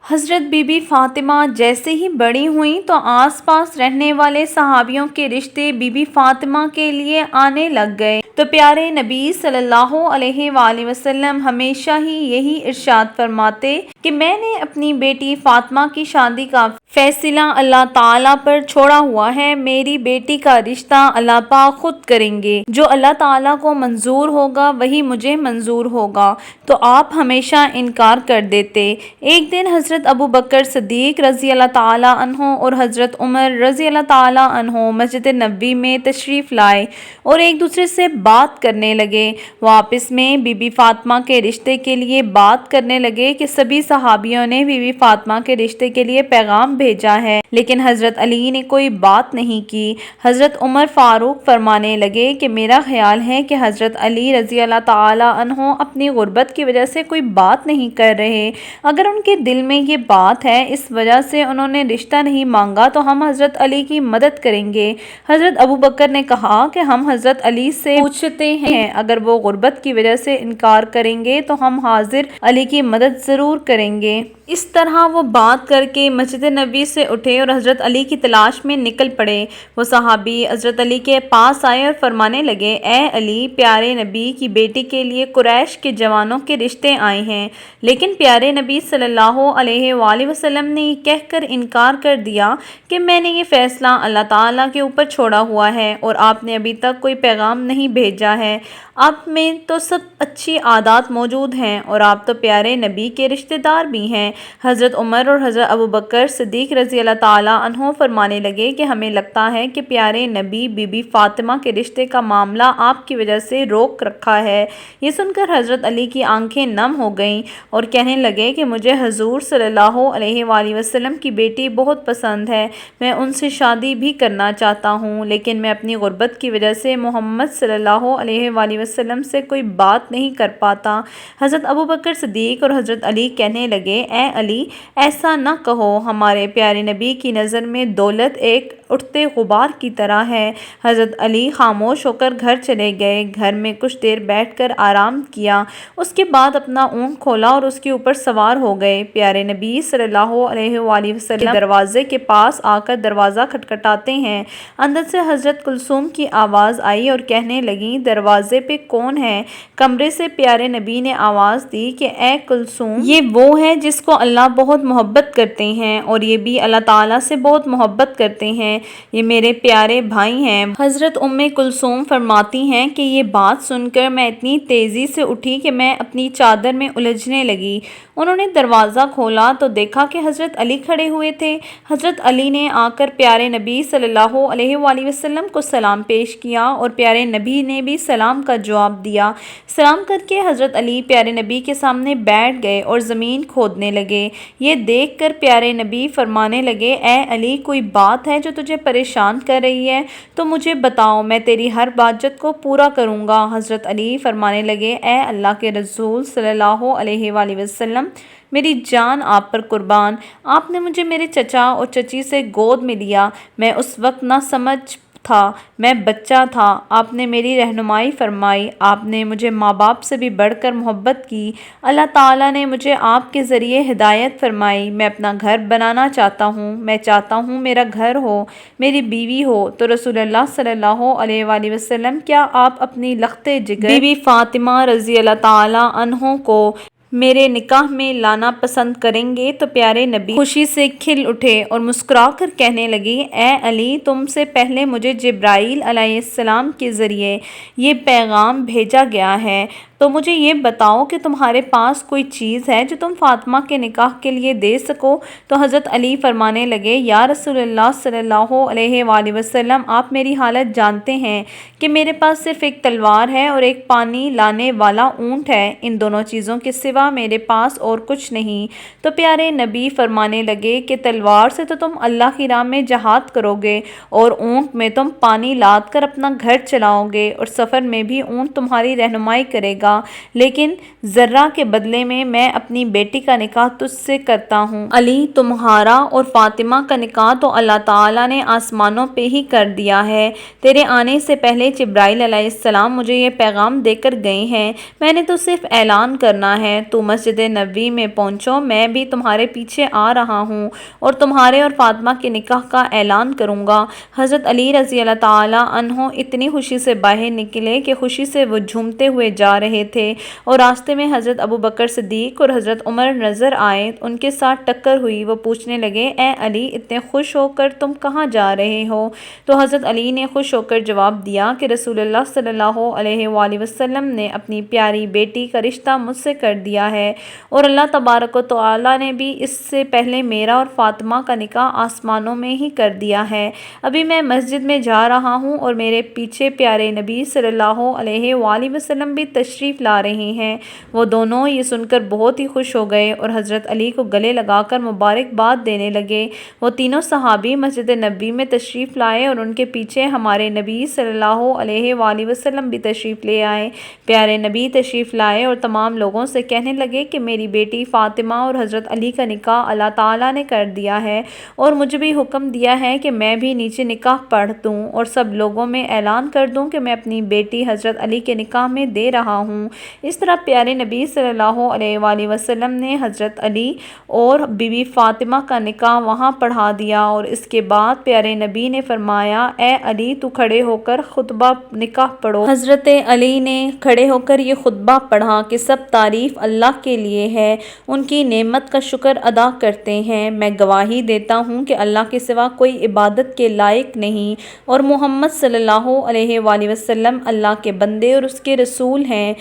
حضرت be be Fatima جیسے ہی بڑی ہوئیں تو آس پاس رہنے والے صحابیوں کے رشتے بی بی فاطمہ کے لیے آنے لگ گئے تو پیارے نبی صلی اللہ علیہ وآلہ وسلم ہمیشہ ہی یہی ارشاد فرماتے کہ میں نے اپنی بیٹی فاطمہ کی شادی کا فیصلہ اللہ تعالیٰ پر چھوڑا ہوا ہے، میری بیٹی کا رشتہ اللہ پاک خود کریں گے، جو اللہ تعالیٰ کو منظور ہوگا وہی مجھے منظور ہوگا۔ تو آپ ہمیشہ انکار کر دیتے۔ ایک دن حضرت ابو بکر صدیق رضی اللہ تعالیٰ عنہ اور حضرت عمر رضی اللہ تعالیٰ عنہ مسجد نبوی میں تشریف لائے اور ایک دوسرے سے بات کرنے لگے۔ وہ آپس میں بی بی فاطمہ کے رشتے کے لیے بات کرنے لگے کہ سبھی صحابیوں نے بی بی فاطمہ کے رشتے کے لیے پیغام بھیجا ہے لیکن حضرت علی نے کوئی بات نہیں کی۔ حضرت عمر فاروق فرمانے لگے کہ میرا خیال ہے کہ حضرت علی رضی اللہ تعالیٰ عنہ اپنی غربت کی وجہ سے کوئی بات نہیں کر رہے، اگر ان کے دل میں یہ بات ہے اس وجہ سے انہوں نے رشتہ نہیں مانگا تو ہم حضرت علی کی مدد کریں گے۔ حضرت ابو بکر نے کہا کہ ہم حضرت علی سے پوچھتے ہیں، اگر وہ غربت کی وجہ سے انکار کریں گے تو ہم حضرت علی کی مدد ضرور کریں گے۔ اس طرح وہ بات کر کے مسجد نبوی سے اٹھے اور حضرت علی کی تلاش میں نکل پڑے۔ وہ صحابی حضرت علی کے پاس آئے اور فرمانے لگے، اے علی، پیارے نبی کی بیٹی کے لیے قریش کے جوانوں کے رشتے آئے ہیں، لیکن پیارے نبی صلی اللہ علیہ وآلہ وسلم نے یہ کہہ کر انکار کر دیا کہ میں نے یہ فیصلہ اللہ تعالیٰ کے اوپر چھوڑا ہوا ہے اور آپ نے ابھی تک کوئی پیغام نہیں بھیجا ہے۔ آپ میں تو سب اچھی عادات موجود ہیں اور آپ تو پیارے نبی کے رشتہ دار بھی ہیں۔ حضرت عمر اور حضرت ابو بکر صدیق رضی اللہ تعالیٰ عنہ فرمانے لگے کہ ہمیں لگتا ہے کہ پیارے نبی بی بی فاطمہ کے رشتے کا معاملہ آپ کی وجہ سے روک رکھا ہے۔ یہ سن کر حضرت علی کی آنکھیں نم ہو گئیں اور کہنے لگے کہ مجھے حضور صلی اللہ علیہ وآلہ وسلم کی بیٹی بہت پسند ہے، میں ان سے شادی بھی کرنا چاہتا ہوں، لیکن میں اپنی غربت کی وجہ سے محمد صلی اللہ علیہ وآلہ وسلم سے کوئی بات نہیں کر پاتا۔ حضرت ابو بکر صدیق اور حضرت علی کہنے لگے، اے علی، ایسا نہ کہو، ہمارے پیارے نبی کی نظر میں دولت ایک اٹھتے غبار کی طرح ہے۔ حضرت علی خاموش ہو کر گھر چلے گئے، گھر میں کچھ دیر بیٹھ کر آرام کیا، اس کے بعد اپنا اونٹ کھولا اور اس کے اوپر سوار ہو گئے۔ پیارے نبی صلی اللہ علیہ وآلہ وسلم دروازے کے پاس آ کر دروازہ کھٹکھٹاتے ہیں، اندر سے حضرت کلثوم کی آواز آئی اور کہنے لگیں، دروازے پہ کون ہے؟ کمرے سے پیارے نبی نے آواز دی کہ اے کلثوم، یہ وہ ہے جس کو اللہ بہت محبت کرتے ہیں اور یہ بھی اللہ تعالیٰ سے بہت محبت کرتے ہیں، یہ میرے پیارے بھائی ہیں۔ حضرت کلثوم فرماتی ہیں کہ یہ بات سن کر میں اتنی تیزی سے اٹھی کہ میں اپنی چادر میں الجھنے لگی۔ انہوں نے دروازہ کھولا تو دیکھا کہ حضرت علی کھڑے ہوئے تھے۔ حضرت علی نے آ کر پیارے نبی صلی اللہ علیہ وآلہ وسلم کو سلام پیش کیا اور پیارے نبی نے بھی سلام کا جواب دیا۔ سلام کر کے حضرت علی پیارے نبی کے سامنے بیٹھ گئے اور زمین کھودنے لگے۔ یہ دیکھ کر پیارے نبی فرمانے لگے، اے علی، کوئی بات ہے جو تجھے پریشان کر رہی ہے تو مجھے بتاؤ، میں تیری ہر حاجت کو پورا کروں گا۔ حضرت علی فرمانے لگے، اے اللہ کے رسول صلی اللہ علیہ وآلہ وسلم، میری جان آپ پر قربان، آپ نے مجھے میرے چچا اور چچی سے گود میں لیا، میں اس وقت نہ سمجھ تھا، میں بچہ تھا، آپ نے میری رہنمائی فرمائی، آپ نے مجھے ماں باپ سے بھی بڑھ کر محبت کی، اللہ تعالیٰ نے مجھے آپ کے ذریعے ہدایت فرمائی، میں اپنا گھر بنانا چاہتا ہوں، میں چاہتا ہوں میرا گھر ہو، میری بیوی ہو۔ تو رسول اللہ صلی اللہ علیہ وآلہ وسلم، کیا آپ اپنی لخت جگر بی بی فاطمہ رضی اللہ تعالیٰ عنہ کو میرے نکاح میں لانا پسند کریں گے؟ تو پیارے نبی خوشی سے کھل اٹھے اور مسکرا کر کہنے لگے، اے علی، تم سے پہلے مجھے جبرائیل علیہ السلام کے ذریعے یہ پیغام بھیجا گیا ہے، تو مجھے یہ بتاؤ کہ تمہارے پاس کوئی چیز ہے جو تم فاطمہ کے نکاح کے لیے دے سکو؟ تو حضرت علی فرمانے لگے، یا رسول اللہ صلی اللہ علیہ وآلہ وسلم، آپ میری حالت جانتے ہیں کہ میرے پاس صرف ایک تلوار ہے اور ایک پانی لانے والا اونٹ ہے، ان دونوں چیزوں کے سوا میرے پاس اور کچھ نہیں۔ تو پیارے نبی فرمانے لگے کہ تلوار سے تو تم اللہ کی راہ میں جہاد کرو گے اور اونٹ میں تم پانی لاد کر اپنا گھر چلاؤ گے اور سفر میں بھی اونٹ تمہاری رہنمائی کرے گا۔ گا، لیکن ذرہ کے بدلے میں اپنی بیٹی کا نکاح تجھ سے کرتا ہوں۔ علی، تمہارا اور فاطمہ کا نکاح تو اللہ تعالیٰ نے آسمانوں پہ ہی کر دیا ہے۔ تیرے آنے سے پہلے جبرائیل علیہ السلام مجھے یہ پیغام دے کر گئے ہیں، میں نے تو صرف اعلان کرنا ہے۔ تو مسجد نبوی میں پہنچو، میں بھی تمہارے پیچھے آ رہا ہوں اور تمہارے اور فاطمہ کے نکاح کا اعلان کروں گا۔ حضرت علی رضی اللہ تعالیٰ عنہ اتنی خوشی سے باہر نکلے کہ خوشی سے وہ جھومتے ہوئے جا رہے تھے، اور راستے میں حضرت ابوبکر صدیق اور حضرت عمر نظر آئے۔ ان کے ساتھ ٹکر ہوئی، وہ پوچھنے لگے، اے علی، اتنے خوش ہو کر تم کہاں جا رہے ہو؟ تو حضرت علی نے خوش ہو کر جواب دیا کہ رسول اللہ صلی اللہ علیہ وآلہ وسلم نے اپنی پیاری بیٹی کا رشتہ مجھ سے کر دیا ہے، اور اللہ تبارک و تعالیٰ نے بھی اس سے پہلے میرا اور فاطمہ کا نکاح آسمانوں میں ہی کر دیا ہے۔ ابھی میں مسجد میں جا رہا ہوں اور میرے پیچھے پیارے نبی صلی اللہ علیہ وآلہ وسلم بھی تشریف لا رہے ہیں۔ وہ دونوں یہ سن کر بہت ہی خوش ہو گئے اور حضرت علی کو گلے لگا کر مبارکباد دینے لگے۔ وہ تینوں صحابی مسجد نبوی میں تشریف لائے اور ان کے پیچھے ہمارے نبی صلی اللہ علیہ وآلہ وسلم بھی تشریف لے آئے۔ پیارے نبی تشریف لائے اور تمام لوگوں سے کہنے لگے کہ میری بیٹی فاطمہ اور حضرت علی کا نکاح اللہ تعالیٰ نے کر دیا ہے، اور مجھے بھی حکم دیا ہے کہ میں بھی نیچے نکاح پڑھ دوں اور سب لوگوں میں اعلان کر دوں کہ میں اپنی بیٹی حضرت علی کے نکاح میں دے رہا ہوں۔ اس طرح پیارے نبی صلی اللہ علیہ وآلہ وسلم نے حضرت علی اور بی بی فاطمہ کا نکاح وہاں پڑھا دیا، اور اس کے بعد پیارے نبی نے فرمایا، اے علی، تو کھڑے ہو کر خطبہ نکاح پڑھو۔ حضرت علی نے کھڑے ہو کر یہ خطبہ پڑھا کہ سب تعریف اللہ کے لیے ہے، ان کی نعمت کا شکر ادا کرتے ہیں۔ میں گواہی دیتا ہوں کہ اللہ کے سوا کوئی عبادت کے لائق نہیں، اور محمد صلی اللہ علیہ وآلہ وسلم اللہ کے بندے اور اس کے رسول ہیں۔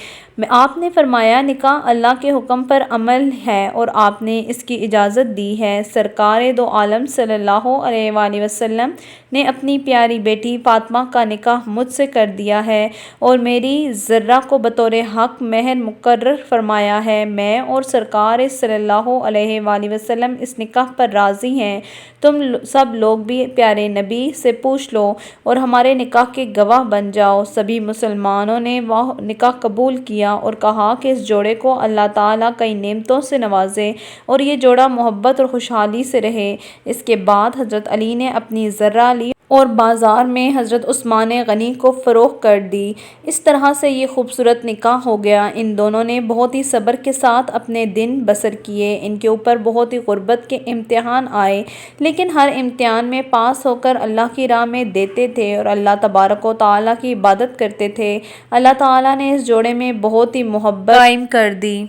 آپ نے فرمایا، نکاح اللہ کے حکم پر عمل ہے اور آپ نے اس کی اجازت دی ہے۔ سرکار دو عالم صلی اللہ علیہ وآلہ وسلم نے اپنی پیاری بیٹی فاطمہ کا نکاح مجھ سے کر دیا ہے اور میری ذرہ کو بطور حق مہر مقرر فرمایا ہے۔ میں اور سرکار صلی اللہ علیہ وآلہ وسلم اس نکاح پر راضی ہیں۔ تم سب لوگ بھی پیارے نبی سے پوچھ لو اور ہمارے نکاح کے گواہ بن جاؤ۔ سبھی مسلمانوں نے وہ نکاح قبول کیا اور کہا کہ اس جوڑے کو اللہ تعالیٰ کئی نعمتوں سے نوازے اور یہ جوڑا محبت اور خوشحالی سے رہے۔ اس کے بعد حضرت علی نے اپنی ذرہ لی اور بازار میں حضرت عثمان غنی کو فروخت کر دی۔ اس طرح سے یہ خوبصورت نکاح ہو گیا۔ ان دونوں نے بہت ہی صبر کے ساتھ اپنے دن بسر کیے۔ ان کے اوپر بہت ہی غربت کے امتحان آئے، لیکن ہر امتحان میں پاس ہو کر اللہ کی راہ میں دیتے تھے اور اللہ تبارک و تعالیٰ کی عبادت کرتے تھے۔ اللہ تعالیٰ نے اس جوڑے میں بہت ہی محبت قائم کر دی۔